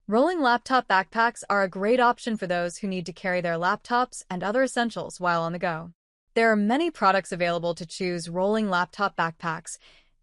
Rolling laptop backpacks are a great option for those who need to carry their laptops and other essentials while on the go. There are many products available to choose rolling laptop backpacks,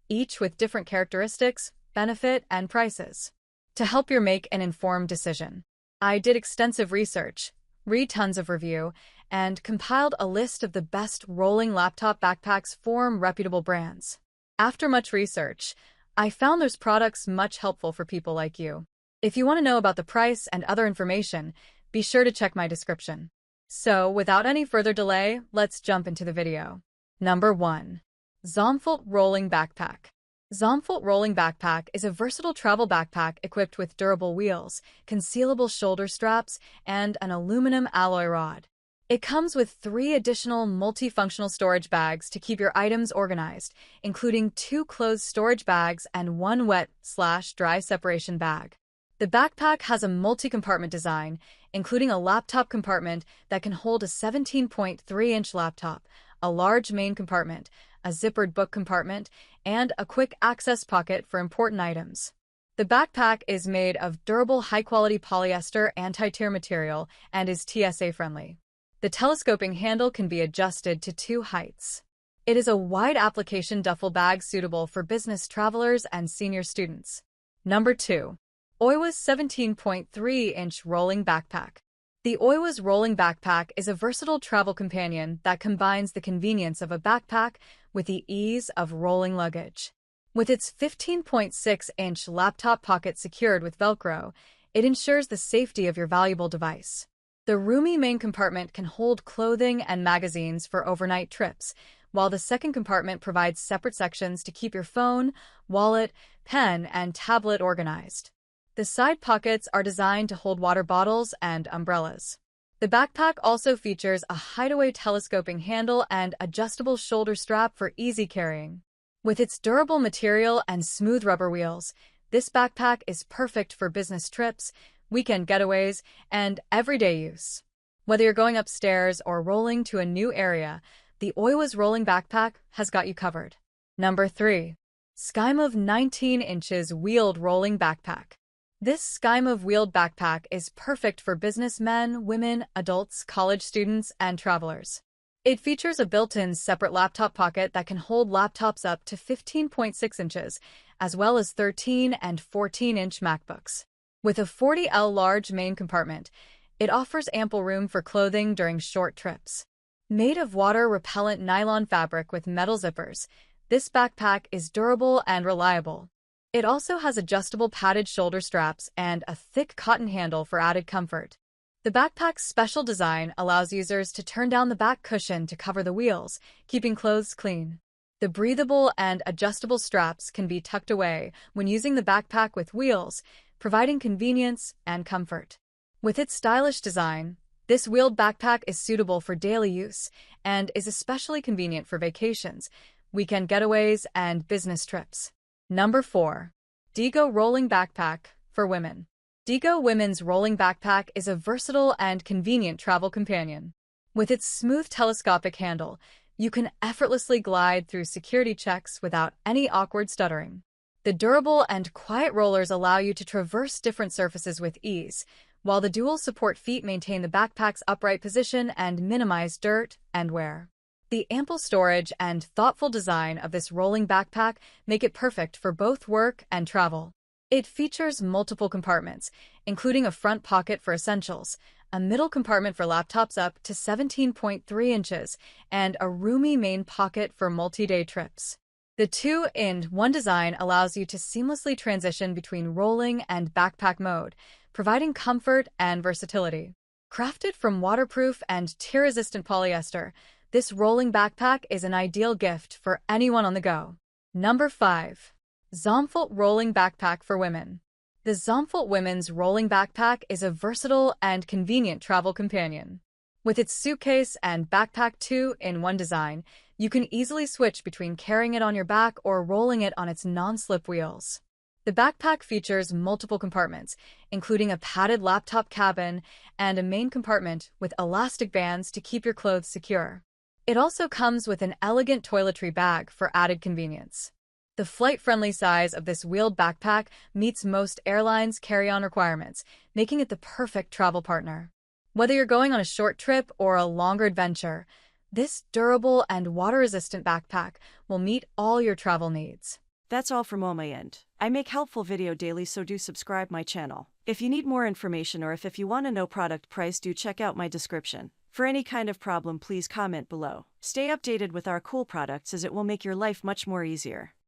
each with different characteristics, benefit, and prices. To help you make an informed decision, I did extensive research, read tons of review, and compiled a list of the best rolling laptop backpacks from reputable brands. After much research, I found those products much helpful for people like you. If you want to know about the price and other information, be sure to check my description. So, without any further delay, let's jump into the video. Number 1. Zomfult Rolling Backpack. Zomfult Rolling Backpack is a versatile travel backpack equipped with durable wheels, concealable shoulder straps, and an aluminum alloy rod. It comes with 3 additional multifunctional storage bags to keep your items organized, including 2 closed storage bags and 1 wet/dry separation bag. The backpack has a multi-compartment design, including a laptop compartment that can hold a 17.3-inch laptop, a large main compartment, a zippered book compartment, and a quick access pocket for important items. The backpack is made of durable, high-quality polyester anti-tear material and is TSA-friendly. The telescoping handle can be adjusted to 2 heights. It is a wide application duffel bag suitable for business travelers and senior students. Number 2. Oiwa's 17.3-inch Rolling Backpack. The Oiwa's Rolling Backpack is a versatile travel companion that combines the convenience of a backpack with the ease of rolling luggage. With its 15.6-inch laptop pocket secured with Velcro, it ensures the safety of your valuable device. The roomy main compartment can hold clothing and magazines for overnight trips, while the second compartment provides separate sections to keep your phone, wallet, pen, and tablet organized. The side pockets are designed to hold water bottles and umbrellas. The backpack also features a hideaway telescoping handle and adjustable shoulder strap for easy carrying. With its durable material and smooth rubber wheels, this backpack is perfect for business trips, weekend getaways, and everyday use. Whether you're going upstairs or rolling to a new area, the Oiwa's Rolling Backpack has got you covered. Number 3. Skymove 19 inches Wheeled Rolling Backpack. This Skymove wheeled backpack is perfect for businessmen, women, adults, college students, and travelers. It features a built-in separate laptop pocket that can hold laptops up to 15.6 inches, as well as 13 and 14-inch MacBooks. With a 40L large main compartment, it offers ample room for clothing during short trips. Made of water-repellent nylon fabric with metal zippers, this backpack is durable and reliable. It also has adjustable padded shoulder straps and a thick cotton handle for added comfort. The backpack's special design allows users to turn down the back cushion to cover the wheels, keeping clothes clean. The breathable and adjustable straps can be tucked away when using the backpack with wheels, providing convenience and comfort. With its stylish design, this wheeled backpack is suitable for daily use and is especially convenient for vacations, weekend getaways, and business trips. Number 4. Digo Rolling Backpack for Women. Digo Women's Rolling Backpack is a versatile and convenient travel companion. With its smooth telescopic handle, you can effortlessly glide through security checks without any awkward stuttering. The durable and quiet rollers allow you to traverse different surfaces with ease, while the dual support feet maintain the backpack's upright position and minimize dirt and wear. The ample storage and thoughtful design of this rolling backpack make it perfect for both work and travel. It features multiple compartments, including a front pocket for essentials, a middle compartment for laptops up to 17.3 inches, and a roomy main pocket for multi-day trips. The 2-in-1 design allows you to seamlessly transition between rolling and backpack mode, providing comfort and versatility. Crafted from waterproof and tear-resistant polyester, this rolling backpack is an ideal gift for anyone on the go. Number 5. Zomfult Rolling Backpack for Women. The Zomfult Women's Rolling Backpack is a versatile and convenient travel companion. With its suitcase and backpack 2-in-1 design, you can easily switch between carrying it on your back or rolling it on its non-slip wheels. The backpack features multiple compartments, including a padded laptop cabin and a main compartment with elastic bands to keep your clothes secure. It also comes with an elegant toiletry bag for added convenience. The flight-friendly size of this wheeled backpack meets most airlines' carry-on requirements, making it the perfect travel partner. Whether you're going on a short trip or a longer adventure, this durable and water-resistant backpack will meet all your travel needs. That's all from on my end. I make helpful video daily, so do subscribe my channel. If you need more information or if you want to know product price, do check out my description. For any kind of problem, please comment below. Stay updated with our cool products as it will make your life much more easier.